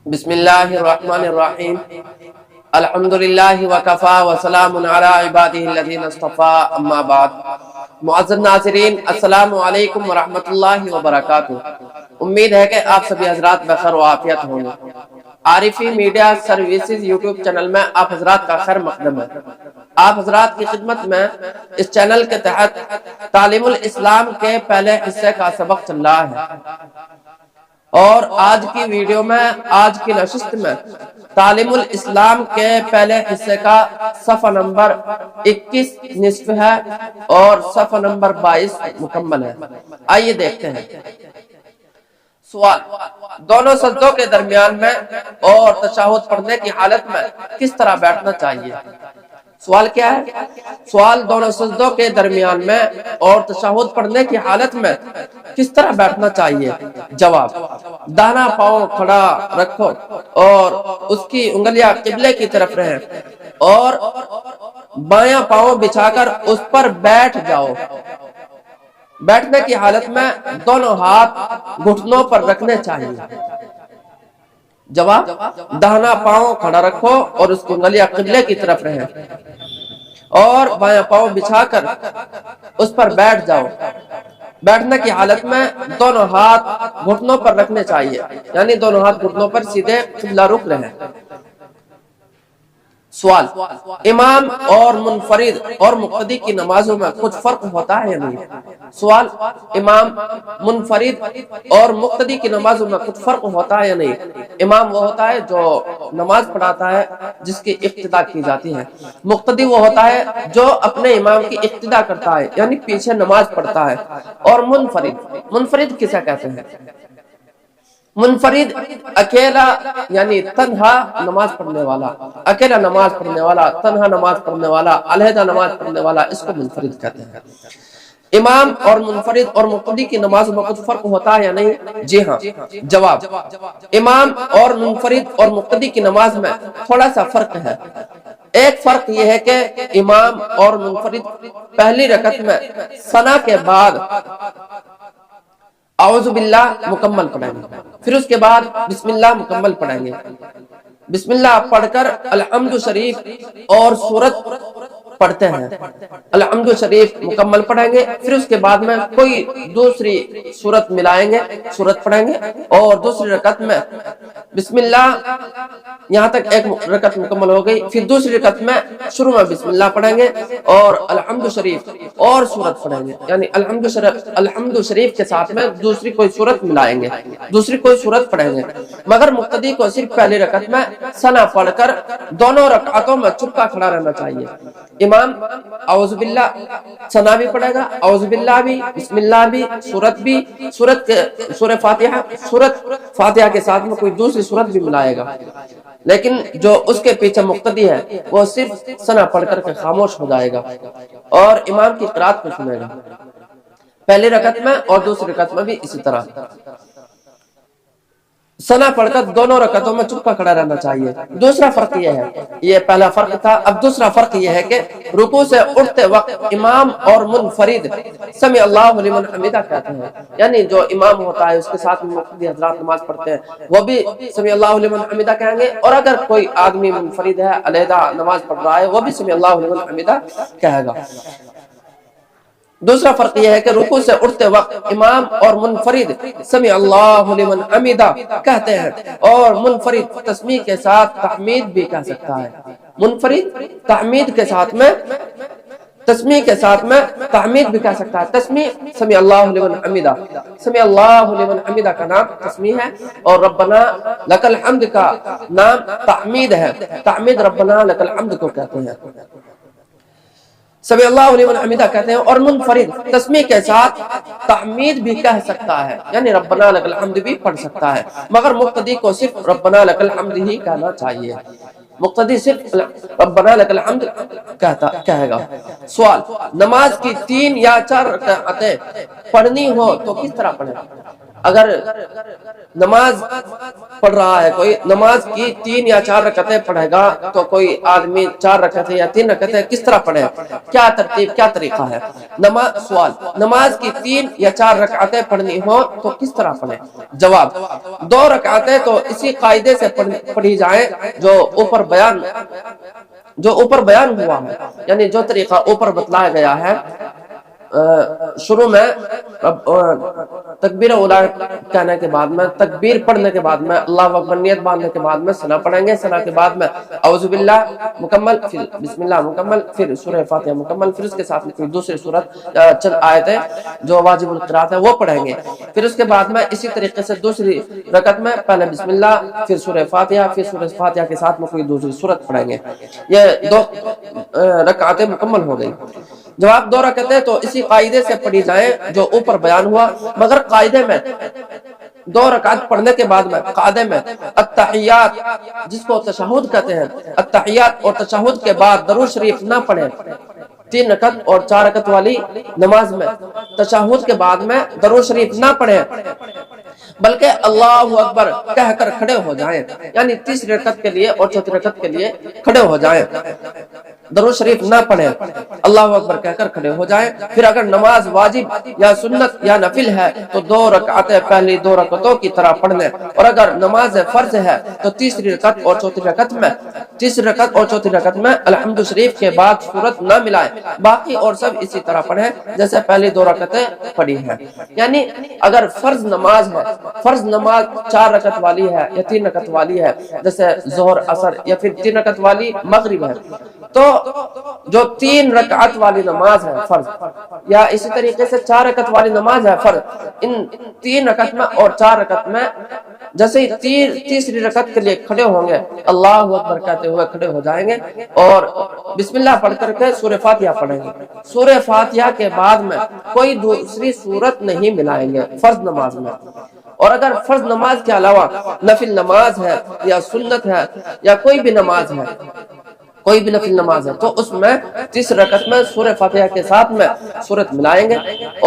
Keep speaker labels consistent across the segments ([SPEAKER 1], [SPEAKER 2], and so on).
[SPEAKER 1] بسم اللہ الرحمن الرحیم الحمدللہ وکفا وسلام علی عبادہ الذین اصطفیٰ اما بعد۔ معزز ناظرین، السلام علیکم ورحمۃ اللہ وبرکاتہ۔ امید ہے کہ آپ سبھی حضرات بخیر و عافیت ہوں گے۔ عارفی میڈیا سروسز یوٹیوب چینل میں آپ حضرات کا خیر مقدم ہے۔ آپ حضرات کی خدمت میں اس چینل کے تحت تعلیم الاسلام کے پہلے حصے کا سبق چل رہا ہے، اور آج کی ویڈیو میں، آج کی نشست میں تعلیم الاسلام کے پہلے حصے کا صفحہ نمبر 21 نصف ہے اور صفحہ نمبر 22 مکمل ہے۔ آئیے دیکھتے ہیں۔ سوال: دونوں سجدوں کے درمیان میں اور تشہد پڑھنے کی حالت میں کس طرح بیٹھنا چاہیے؟ سوال کیا ہے؟ سوال: دونوں سجدوں کے درمیان میں اور تشہد پڑھنے کی حالت میں کس طرح بیٹھنا چاہیے؟ جواب: داہنا پاؤں کھڑا رکھو اور اس کی انگلیاں قبلے کی طرف رہیں، اور بایاں پاؤں بچھا کر اس پر بیٹھ جاؤ۔ بیٹھنے کی حالت میں دونوں ہاتھ گھٹنوں پر رکھنے چاہیے۔ جواب: داہنا پاؤں کھڑا رکھو اور اس کی انگلیاں قبلے کی طرف رہیں، اور بایاں پاؤں بچھا کر اس پر بیٹھ جاؤ۔ بیٹھنے کی حالت میں دونوں ہاتھ گھٹنوں پر رکھنے چاہیے، یعنی دونوں ہاتھ گھٹنوں پر سیدھے قبلہ رخ رہیں۔ سوال: امام اور منفرد اور مقتدی کی نمازوں میں کچھ فرق ہوتا ہے یا نہیں؟ سوال: امام، منفرد اور مقتدی کی نمازوں میں کچھ فرق ہوتا ہے یا نہیں؟ امام وہ ہوتا ہے جو نماز پڑھاتا ہے، جس کی اقتداء کی جاتی ہے۔ مقتدی وہ ہوتا ہے جو اپنے امام کی اقتداء کرتا ہے، یعنی پیچھے نماز پڑھتا ہے۔ اور منفرد کسے کہتے ہیں؟ منفرد اکیلا، یعنی تنہا نماز پڑھنے والا، اکیلا نماز پڑھنے والا، تنہا نماز پڑھنے والا، علیحدہ نماز پڑھنے والا، اس کو منفرد کہتے ہیں۔ امام اور منفرد اور مقتدی کی نمازوں میں کچھ فرق ہوتا ہے یا نہیں؟ جی ہاں۔ جواب: امام اور منفرد اور مقتدی کی نماز میں تھوڑا سا فرق ہے۔ ایک فرق یہ ہے کہ امام اور منفرد پہلی رکعت میں ثنا کے بعد اعوذ باللہ مکمل پڑھیں گے، پھر اس کے بعد بسم اللہ مکمل پڑھیں گے۔ بسم اللہ پڑھ کر الحمد شریف اور سورت پڑھتے ہیں۔ الحمد شریف مکمل پڑھیں گے، پھر اس کے بعد میں کوئی دوسری سورت ملائیں گے، سورت پڑھیں گے، اور دوسری رکعت میں بسم اللہ، یہاں تک ایک رکعت مکمل ہو گئی، پھر دوسری رکعت میں شروع میں بسم اللہ پڑھیں گے اور الحمد شریف اور سورت پڑھیں گے، یعنی الحمد شریف کے ساتھ میں دوسری کوئی سورت ملائیں گے، دوسری کوئی سورت پڑھیں گے۔ مگر مقتدی کو صرف پہلی رکعت میں ثنا پڑھ کر دونوں رکعتوں میں چپکا کھڑا رہنا چاہیے۔ امام اعوذ باللہ ثنا بھی پڑھے گا، اعوذ باللہ بھی، بسم اللہ بھی، سورت بھی، سورہ فاتحہ کے ساتھ میں کوئی دوسری سورت بھی ملائے گا۔ لیکن جو اس کے پیچھے مقتدی ہے وہ صرف ثنا پڑھ کر کے خاموش ہو جائے گا اور امام کی قرات کو سنے گا، پہلی رکعت میں اور دوسری رکعت میں بھی اسی طرح ثنا پڑھ کر دونوں رکعتوں میں چپکا کھڑا رہنا چاہیے۔ دوسرا فرق یہ ہے، یہ پہلا فرق تھا، اب دوسرا فرق یہ ہے کہ رکوع سے اٹھتے وقت امام اور منفرد سمی اللہ لمن حمیدہ کہتے ہیں، یعنی جو امام ہوتا ہے اس کے ساتھ مقتدی حضرات نماز پڑھتے ہیں وہ بھی سمی اللہ لمن حمیدہ کہیں گے، اور اگر کوئی آدمی منفرد ہے، علیحدہ نماز پڑھ رہا ہے، وہ بھی سمی اللہ لمن حمیدہ کہے گا۔ دوسرا فرق یہ ہے کہ رکوع سے اٹھتے وقت امام اور منفرد سمی اللہ لمن حمیدہ کہتے ہیں، اور منفرد تسمیع کے ساتھ تحمید بھی کہہ سکتا ہے۔ منفرد تحمید کے ساتھ میں تسمیع کے ساتھ میں تحمید بھی کہہ سکتا ہے۔ تسمیع سمی اللہ لمن حمیدہ، سمی اللہ لمن حمیدہ کا نام تسمیع ہے، اور ربنا لک الحمد کا نام تحمید ہے۔ تحمید ربنا لک الحمد کو کہتے ہیں، سمی اللہ لمن حمیدہ کہتے ہیں۔ اور منفرد تسمیع کے ساتھ تحمید بھی کہہ سکتا ہے، یعنی ربنا لک الحمد بھی پڑھ سکتا ہے، مگر مقتدی کو صرف ربنا لک الحمد ہی کہنا چاہیے۔ مقتدی صرف ربنا لک الحمد کہے گا۔ سوال: نماز کی 3 یا 4 رکعتیں پڑھنی ہو تو کس طرح پڑھیں؟ اگر نماز پڑھ رہا ہے کوئی، نماز کی 3 یا 4 رکعتیں پڑھے گا تو کوئی آدمی 4 رکعتیں یا 3 رکعتیں کس طرح پڑھے؟ کیا ترتیب، کیا طریقہ ہے؟ سوال، نماز کی 3 یا 4 رکعتیں پڑھنی ہو تو کس طرح پڑھیں؟ جواب، 2 رکعتیں تو اسی قاعدے سے پڑھی جائیں جو اوپر بیان ہوا ہے، یعنی جو طریقہ اوپر بتلایا گیا ہے۔ شروع میں تکبیر اولا کہنے کے بعد میں، تکبیر پڑھنے کے بعد میں اللہ اکبر نیت باندھنے کے بعد میں ثنا پڑھیں گے، ثنا کے بعد میں اعوذ باللہ مکمل، پھر بسم اللہ مکمل، پھر سورہ فاتحہ مکمل، پھر اس کے ساتھ کوئی دوسری سورت چند آیتیں جو واجب القراءت ہے وہ پڑھیں گے۔ پھر اس کے بعد میں اسی طریقے سے دوسری رکعت میں پہلے بسم اللہ، پھر سورہ فاتحہ، پھر سورہ فاتحہ کے ساتھ میں کوئی دوسری سورت پڑھیں گے۔ یہ 2 رکعتیں مکمل ہو گئی۔ جواب، 2 رکعتیں تو اسی قاعدے سے پڑھی جائیں جو اوپر بیان ہوا، مگر قاعدے میں 2 رکعت پڑھنے کے بعد میں قاعدے میں التحیات، جس کو تشہد کہتے ہیں، التحیات اور تشہد کے بعد درود شریف نہ پڑھیں۔ 3 رکعت اور 4 رکعت والی نماز میں تشہد کے بعد میں درود شریف نہ پڑھیں، بلکہ اللہ اکبر کہہ کر کھڑے ہو جائیں، یعنی تیسری رکعت کے لیے اور چوتھی رکعت کے لیے کھڑے ہو جائیں، درود شریف نہ پڑھیں، اللہ اکبر کہہ کر کھڑے ہو جائیں۔ پھر اگر نماز واجب یا سنت یا نفل ہے تو 2 رکعتیں پہلی 2 رکعتوں کی طرح پڑھ لیں، اور اگر نماز فرض ہے تو تیسری رکعت اور چوتھی رکعت میں الحمد شریف کے بعد سورت نہ ملائیں، باقی اور سب اسی طرح پڑھیں جیسے پہلی 2 رکعتیں پڑھی ہیں۔ یعنی اگر فرض نماز ہے، فرض نماز 4 رکعت والی ہے یا 3 رکعت والی ہے، جیسے ظہر عصر، یا پھر 3 رکعت والی مغرب ہے، تو جو 3 رکعت والی نماز ہے فرض، یا اسی طریقے سے 4 رکعت والی نماز ہے فرض، ان 3 رکعت میں اور 4 رکعت میں جیسے ہی تیسری رکعت کے لیے کھڑے ہوں گے اللہ اکبر کہتے ہوئے کھڑے ہو جائیں گے اور بسم اللہ پڑھ کر کے سورہ فاتحہ پڑھیں گے۔ سورہ فاتحہ کے بعد میں کوئی دوسری سورت نہیں ملائیں گے فرض نماز میں۔ اور اگر فرض نماز کے علاوہ نفل نماز ہے یا سنت ہے یا کوئی بھی نماز ہے، کوئی بھی نفل نماز ہے، تو اس میں تیسری رکعت میں سورہ فاتحہ کے ساتھ میں سورت ملائیں گے،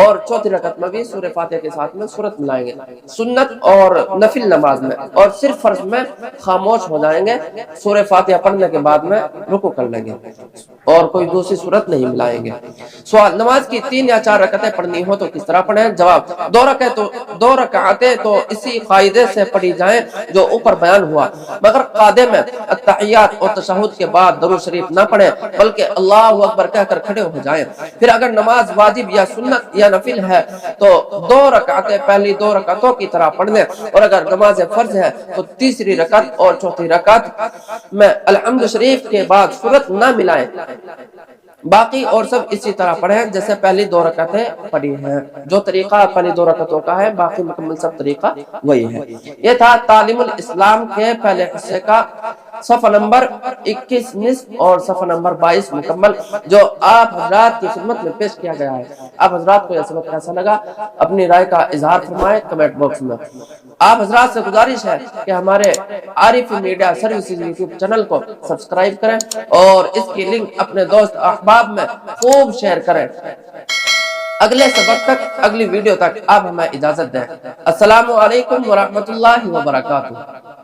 [SPEAKER 1] اور چوتھی رکعت میں بھی سورہ فاتحہ کے ساتھ میں سورت ملائیں گے۔ سنت اور نفل نماز میں اور صرف فرض میں خاموش ہو جائیں گے، سورہ فاتحہ پڑھنے کے بعد میں رکوع کر لیں گے اور کوئی دوسری سورت نہیں ملائیں گے۔ سوال، نماز کی 3 یا 4 رکعتیں پڑھنی ہو تو کس طرح پڑھیں؟ جواب، 2 رکعتیں تو اسی قاعدے سے پڑھی جائیں جو اوپر بیان ہوا، مگر قاعدے میں التحیات اور تشہد کے بعد درود شریف نہ پڑھیں، بلکہ اللہ اکبر کہہ کر کھڑے ہو جائیں۔ پھر اگر نماز واجب یا سنت یا نفل ہے تو 2 رکعتیں پہلی 2 رکعتوں کی طرح پڑھ لیں، اور اگر نماز فرض ہے تو تیسری رکعت اور چوتھی رکعت میں الحمد شریف کے بعد سورت نہ ملائیں، باقی اور سب اسی طرح پڑھیں جیسے پہلی 2 رکعتیں پڑھی ہیں۔ جو طریقہ پہلی 2 رکعتوں کا ہے باقی مکمل سب طریقہ وہی ہے۔ یہ تھا تعلیم الاسلام کے پہلے حصے کا صفحہ نمبر 21 نصف اور صفحہ نمبر 22 مکمل، جو آپ حضرات کی خدمت میں پیش کیا گیا ہے۔ آپ حضرات کو یہ سبق کیسا لگا اپنی رائے کا اظہار فرمائیں کمنٹ باکس میں۔ آپ حضرات سے گزارش ہے کہ ہمارے عارفی میڈیا سروسز یوٹیوب چینل کو سبسکرائب کریں اور اس کی لنک اپنے دوست احباب میں خوب شیئر کریں۔ اگلے سبق تک، اگلی ویڈیو تک آپ ہمیں اجازت دیں۔ السلام علیکم ورحمۃ اللہ وبرکاتہ۔